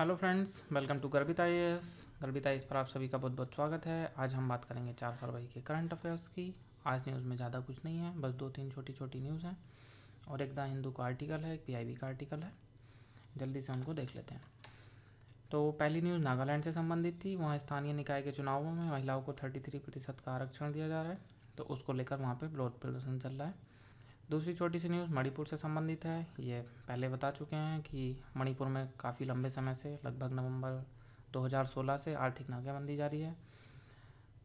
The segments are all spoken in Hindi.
Hello friends, welcome to Garbhit IAS. Garbhit IAS पर आप सभी का बहुत बहुत स्वागत है। आज हम बात करेंगे 4 फरवरी के करंट अफेयर्स की। आज न्यूज़ में ज़्यादा कुछ नहीं है, बस 2-3 छोटी छोटी न्यूज़ हैं और एक द हिंदू का आर्टिकल है, एक पीआईबी का आर्टिकल है। जल्दी से उनको देख लेते हैं। तो पहली न्यूज़ नागालैंड से संबंधित थी। वहाँ स्थानीय निकाय के चुनावों में महिलाओं को 33% का आरक्षण दिया जा रहा है, तो उसको लेकर वहाँ पर विरोध प्रदर्शन चल रहा है। दूसरी छोटी सी न्यूज़ मणिपुर से संबंधित है। ये पहले बता चुके हैं कि मणिपुर में काफ़ी लंबे समय से, लगभग नवंबर 2016 से आर्थिक नाकेबंदी जारी है।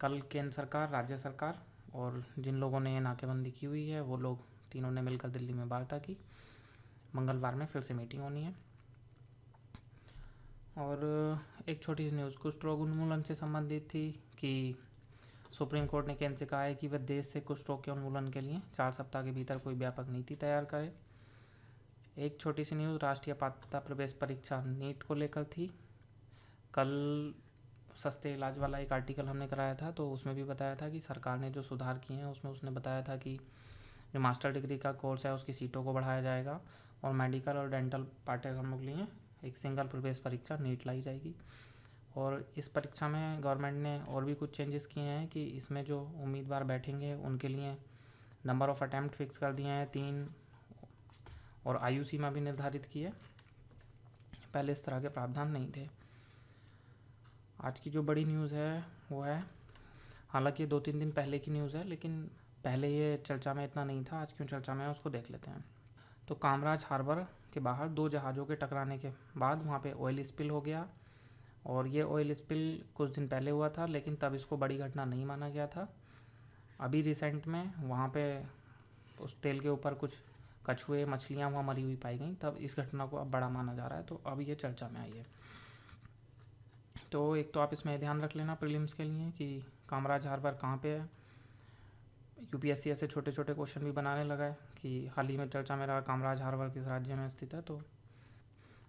कल केंद्र सरकार, राज्य सरकार और जिन लोगों ने ये नाकेबंदी की हुई है वो लोग तीनों ने मिलकर दिल्ली में वार्ता की। मंगलवार में फिर से मीटिंग होनी है। और एक छोटी सी न्यूज़ कुष्ठ रोग उन्मूलन से संबंधित थी कि सुप्रीम कोर्ट ने केंद्र से कहा है कि वह देश से कुष्ठ रोग के उन्मूलन के लिए 4 सप्ताह के भीतर कोई व्यापक नीति तैयार करे। एक छोटी सी न्यूज़ राष्ट्रीय पात्रता प्रवेश परीक्षा नीट को लेकर थी। कल सस्ते इलाज वाला एक आर्टिकल हमने कराया था, तो उसमें भी बताया था कि सरकार ने जो सुधार किए हैं उसमें उसने बताया था कि जो मास्टर डिग्री का कोर्स है उसकी सीटों को बढ़ाया जाएगा और मेडिकल और डेंटल पाठ्यक्रमों के लिए एक सिंगल प्रवेश परीक्षा नीट लाई जाएगी। और इस परीक्षा में गवर्नमेंट ने और भी कुछ चेंजेस किए हैं कि इसमें जो उम्मीदवार बैठेंगे उनके लिए नंबर ऑफ़ अटैम्प्ट फिक्स कर दिए हैं 3 और आयु सीमा भी निर्धारित की है। पहले इस तरह के प्रावधान नहीं थे। आज की जो बड़ी न्यूज़ है वो है, हालांकि ये 2-3 दिन पहले की न्यूज़ है, लेकिन पहले ये चर्चा में इतना नहीं था। आज क्यों चर्चा में है उसको देख लेते हैं। तो कामराज हार्बर के बाहर 2 जहाज़ों के टकराने के बाद वहाँ पे ऑयल स्पिल हो गया और ये ऑयल स्पिल कुछ दिन पहले हुआ था, लेकिन तब इसको बड़ी घटना नहीं माना गया था। अभी रिसेंट में वहाँ पे उस तेल के ऊपर कुछ कछुए, मछलियाँ वहाँ मरी हुई पाई गई, तब इस घटना को अब बड़ा माना जा रहा है, तो अब ये चर्चा में आई है। तो एक तो आप इसमें ध्यान रख लेना प्रीलिम्स के लिए कि कामराज हार्बर कहाँ पे है। यूपीएससी ऐसे छोटे छोटे क्वेश्चन भी बनाने लगा है कि हाल ही में चर्चा में रहा कामराज हार्बर किस राज्य में स्थित है, तो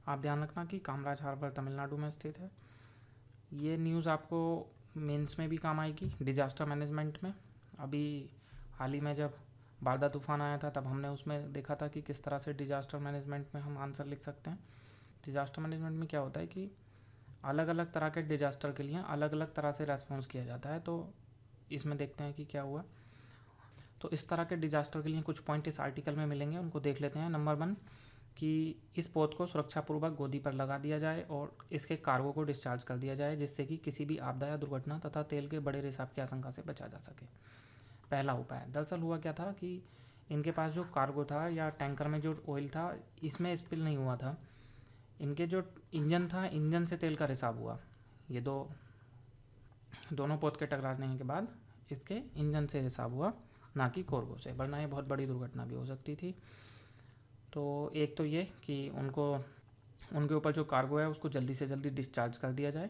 आप ध्यान रखना कि कामराज हार्बर तमिलनाडु में स्थित है। ये न्यूज़ आपको मेंस में भी काम आएगी, डिजास्टर मैनेजमेंट में। अभी हाल ही में जब बारदा तूफान आया था तब हमने उसमें देखा था कि किस तरह से डिजास्टर मैनेजमेंट में हम आंसर लिख सकते हैं। डिजास्टर मैनेजमेंट में क्या होता है कि अलग अलग तरह के डिजास्टर के लिए अलग अलग तरह से रेस्पॉन्स किया जाता है। तो इसमें देखते हैं कि क्या हुआ। तो इस तरह के डिजास्टर के लिए कुछ पॉइंट इस आर्टिकल में मिलेंगे, उनको देख लेते हैं। नंबर 1 कि इस पोत को सुरक्षापूर्वक गोदी पर लगा दिया जाए और इसके कार्गो को डिस्चार्ज कर दिया जाए, जिससे कि किसी भी आपदा या दुर्घटना तथा तेल के बड़े रिसाव की आशंका से बचा जा सके। पहला उपाय। दरअसल हुआ क्या था कि इनके पास जो कार्गो था या टैंकर में जो ऑयल था, इसमें स्पिल नहीं हुआ था। इनके जो इंजन था, इंजन से तेल का रिसाव हुआ। ये दोनों पोत के टकराने के बाद इसके इंजन से रिसाव हुआ, ना कि कार्गो से, वरना ये बहुत बड़ी दुर्घटना भी हो सकती थी। तो एक तो ये कि उनके ऊपर जो कार्गो है उसको जल्दी से जल्दी डिस्चार्ज कर दिया जाए।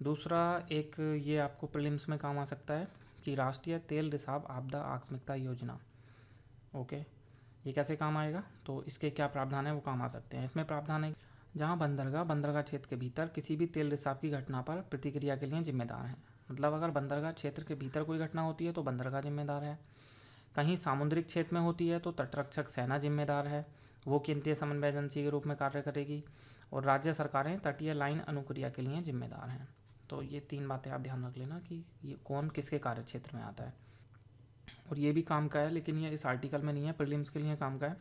दूसरा, एक ये आपको प्रीलिम्स में काम आ सकता है कि राष्ट्रीय तेल रिसाव आपदा आकस्मिकता योजना। ओके, ये कैसे काम आएगा, तो इसके क्या प्रावधान है वो काम आ सकते हैं। इसमें प्रावधान है जहाँ बंदरगाह क्षेत्र के भीतर किसी भी तेल रिसाव की घटना पर प्रतिक्रिया के लिए जिम्मेदार है। मतलब अगर बंदरगाह क्षेत्र के भीतर कोई घटना होती है तो बंदरगाह जिम्मेदार है। कहीं सामुद्रिक क्षेत्र में होती है तो तटरक्षक सेना जिम्मेदार है, वो केंद्रीय समन्वय एजेंसी के रूप में कार्य करेगी। और राज्य सरकारें तटीय लाइन अनुक्रिया के लिए जिम्मेदार हैं। तो ये 3 बातें आप ध्यान रख लेना कि ये कौन किसके कार्य क्षेत्र में आता है। और ये भी काम का है, लेकिन ये इस आर्टिकल में नहीं है, प्रीलिम्स के लिए काम का है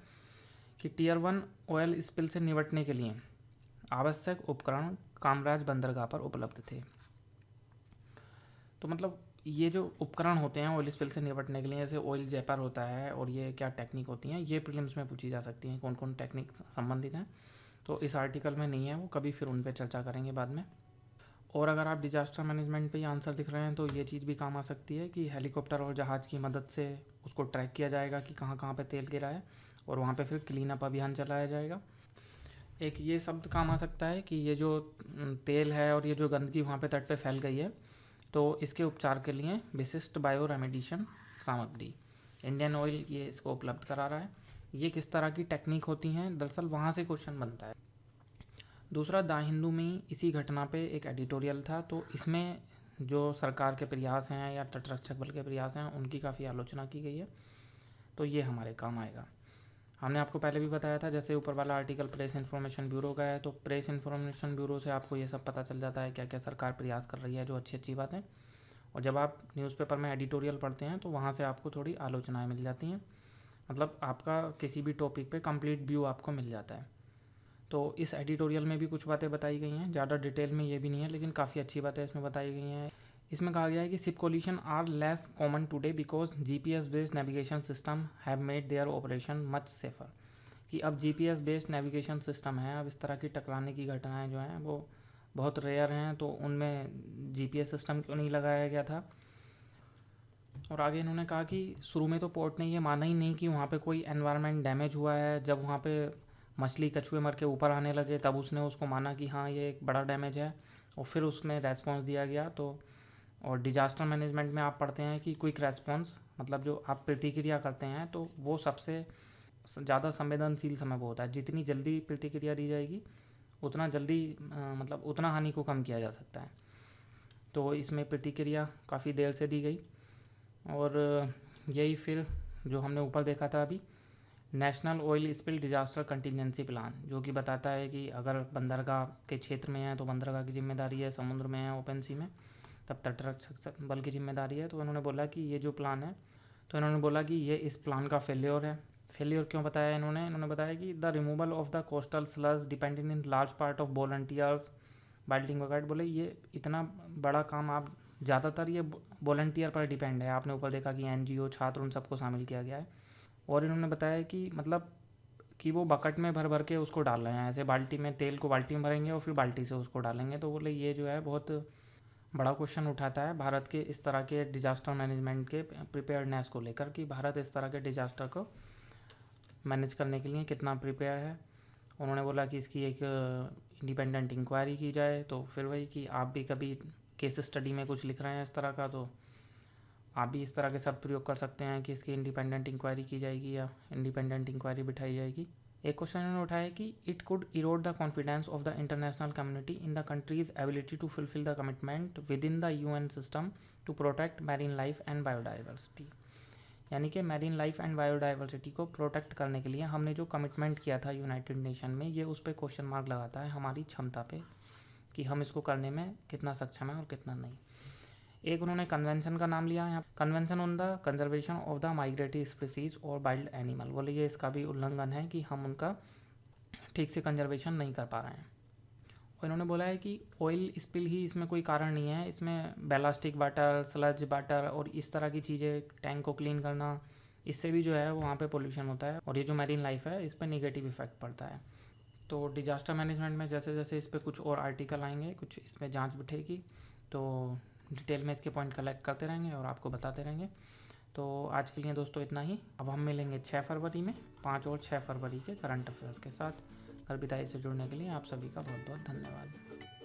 कि टियर 1 ऑयल स्पिल से निपटने के लिए आवश्यक उपकरण कामराज बंदरगाह पर उपलब्ध थे। तो मतलब ये जो उपकरण होते हैं ऑयल स्पिल से निपटने के लिए, जैसे ऑयल जेपर होता है और ये क्या टेक्निक होती हैं, ये प्रीलिम्स में पूछी जा सकती हैं, कौन कौन टेक्निक संबंधित हैं। तो इस आर्टिकल में नहीं है वो, कभी फिर उन पर चर्चा करेंगे बाद में। और अगर आप डिजास्टर मैनेजमेंट पे ही आंसर लिख रहे हैं तो ये चीज़ भी काम आ सकती है कि हेलीकॉप्टर और जहाज़ की मदद से उसको ट्रैक किया जाएगा कि कहाँ कहाँ पे तेल गिरा है और वहाँ पे फिर क्लीन अप अभियान चलाया जाएगा। एक ये शब्द काम आ सकता है कि ये जो तेल है और ये जो गंदगी वहाँ पे तट पे फैल गई है, तो इसके उपचार के लिए विशिष्ट बायो रेमेडिएशन सामग्री इंडियन ऑयल ये इसको उपलब्ध करा रहा है। ये किस तरह की टेक्निक होती हैं, दरअसल वहाँ से क्वेश्चन बनता है। दूसरा, द हिंदू में इसी घटना पे एक एडिटोरियल था, तो इसमें जो सरकार के प्रयास हैं या तटरक्षक बल के प्रयास हैं उनकी काफ़ी आलोचना की गई है, तो ये हमारे काम आएगा। हमने आपको पहले भी बताया था, जैसे ऊपर वाला आर्टिकल प्रेस इन्फॉर्मेशन ब्यूरो का है, तो प्रेस इन्फॉर्मेशन ब्यूरो से आपको ये सब पता चल जाता है क्या क्या सरकार प्रयास कर रही है, जो अच्छी अच्छी बातें। और जब आप न्यूज़पेपर में एडिटोरियल पढ़ते हैं तो वहाँ से आपको थोड़ी आलोचनाएं मिल जाती हैं, मतलब आपका किसी भी टॉपिक पे कंप्लीट व्यू आपको मिल जाता है। तो इस एडिटोरियल में भी कुछ बातें बताई गई हैं, ज़्यादा डिटेल में ये भी नहीं है, लेकिन काफ़ी अच्छी बातें इसमें बताई गई हैं। इसमें कहा गया है कि ship collision are less common today because GPS based navigation system have made their operation much safer. कि अब जीपीएस बेस्ड नेविगेशन सिस्टम है, अब इस तरह की टकराने की घटनाएं जो हैं वो बहुत रेयर हैं, तो उनमें जीपीएस सिस्टम क्यों नहीं लगाया गया था। और आगे इन्होंने कहा कि शुरू में तो पोर्ट ने ये माना ही नहीं कि वहाँ पे कोई एनवायरनमेंट डैमेज हुआ है। जब वहाँ पे मछली कछुए मर के ऊपर आने लगे तब उसने उसको माना कि हाँ ये एक बड़ा डैमेज है, और फिर उसमें रेस्पॉन्स दिया गया। तो और डिजास्टर मैनेजमेंट में आप पढ़ते हैं कि क्विक रेस्पॉन्स, मतलब जो आप प्रतिक्रिया करते हैं तो वो सबसे ज़्यादा संवेदनशील समय वो होता है। जितनी जल्दी प्रतिक्रिया दी जाएगी उतना जल्दी मतलब उतना हानि को कम किया जा सकता है। तो इसमें प्रतिक्रिया काफ़ी देर से दी गई। और यही फिर जो हमने ऊपर देखा था अभी, national oil spill disaster contingency plan, जो कि बताता है कि अगर बंदरगाह के क्षेत्र में है तो बंदरगाह की जिम्मेदारी है, समुद्र में है ओपन सी में तब तटरक्षक बल की जिम्मेदारी है। तो उन्होंने बोला कि ये जो प्लान है, तो इन्होंने बोला कि ये इस प्लान का फेल्योर है। फेल्योर क्यों बताया इन्होंने बताया कि the removal of the coastal sludge dependent in large part of volunteers बाल्टिंग वगैरह। बोले ये इतना बड़ा काम, आप ज़्यादातर ये वॉलंटियर पर डिपेंड है। आपने ऊपर देखा कि एनजीओ, छात्र, उन सबको शामिल किया गया है। और इन्होंने बताया कि मतलब कि वो बकेट में भर भर के उसको डाल रहे हैं, ऐसे बाल्टी में तेल को बाल्टी में भरेंगे और फिर बाल्टी से उसको डालेंगे। तो बोले ये जो है बहुत बड़ा क्वेश्चन उठाता है भारत के इस तरह के डिजास्टर मैनेजमेंट के प्रिपेयर्डनेस को लेकर, कि भारत इस तरह के डिजास्टर को मैनेज करने के लिए कितना प्रिपेयर है। उन्होंने बोला कि इसकी एक इंडिपेंडेंट इंक्वायरी की जाए। तो फिर वही कि आप भी कभी केस स्टडी में कुछ लिख रहे हैं इस तरह का, तो आप भी इस तरह के शब्द प्रयोग कर सकते हैं कि इसकी इंडिपेंडेंट इंक्वायरी की जाएगी या इंडिपेंडेंट इंक्वायरी बिठाई जाएगी। एक क्वेश्चन इन्होंने उठाया कि it could erode the confidence of the international community in the countries ability to fulfil the commitment within the UN system to protect marine life and biodiversity. यानी कि मैरीन लाइफ एंड बायोडाइवर्सिटी को प्रोटेक्ट करने के लिए हमने जो कमिटमेंट किया था यूनाइटेड नेशन में, ये उस पर क्वेश्चन मार्क लगाता है हमारी क्षमता पे कि हम इसको करने में कितना सक्षम है और कितना नहीं। एक उन्होंने कन्वेंशन का नाम लिया है, convention on the conservation of the migratory species और वाइल्ड एनिमल। बोले ये इसका भी उल्लंघन है कि हम उनका ठीक से कंजर्वेशन नहीं कर पा रहे हैं। और इन्होंने बोला है कि ऑयल स्पिल ही इसमें कोई कारण नहीं है, इसमें बैलास्टिक वाटर, स्लज वाटर और इस तरह की चीज़ें, टैंक को क्लीन करना, इससे भी जो है वहाँ पे पोल्यूशन होता है और ये जो मैरीन लाइफ है इस पर नेगेटिव इफेक्ट पड़ता है। तो डिजास्टर मैनेजमेंट में जैसे जैसे इस पर कुछ और आर्टिकल आएंगे, कुछ इसमें जांच बिठेगी, तो डिटेल में इसके पॉइंट कलेक्ट करते रहेंगे और आपको बताते रहेंगे। तो आज के लिए दोस्तों इतना ही। अब हम मिलेंगे 6 फरवरी में 5 और 6 फरवरी के करंट अफेयर्स के साथ। कल विदाई से जुड़ने के लिए आप सभी का बहुत बहुत धन्यवाद।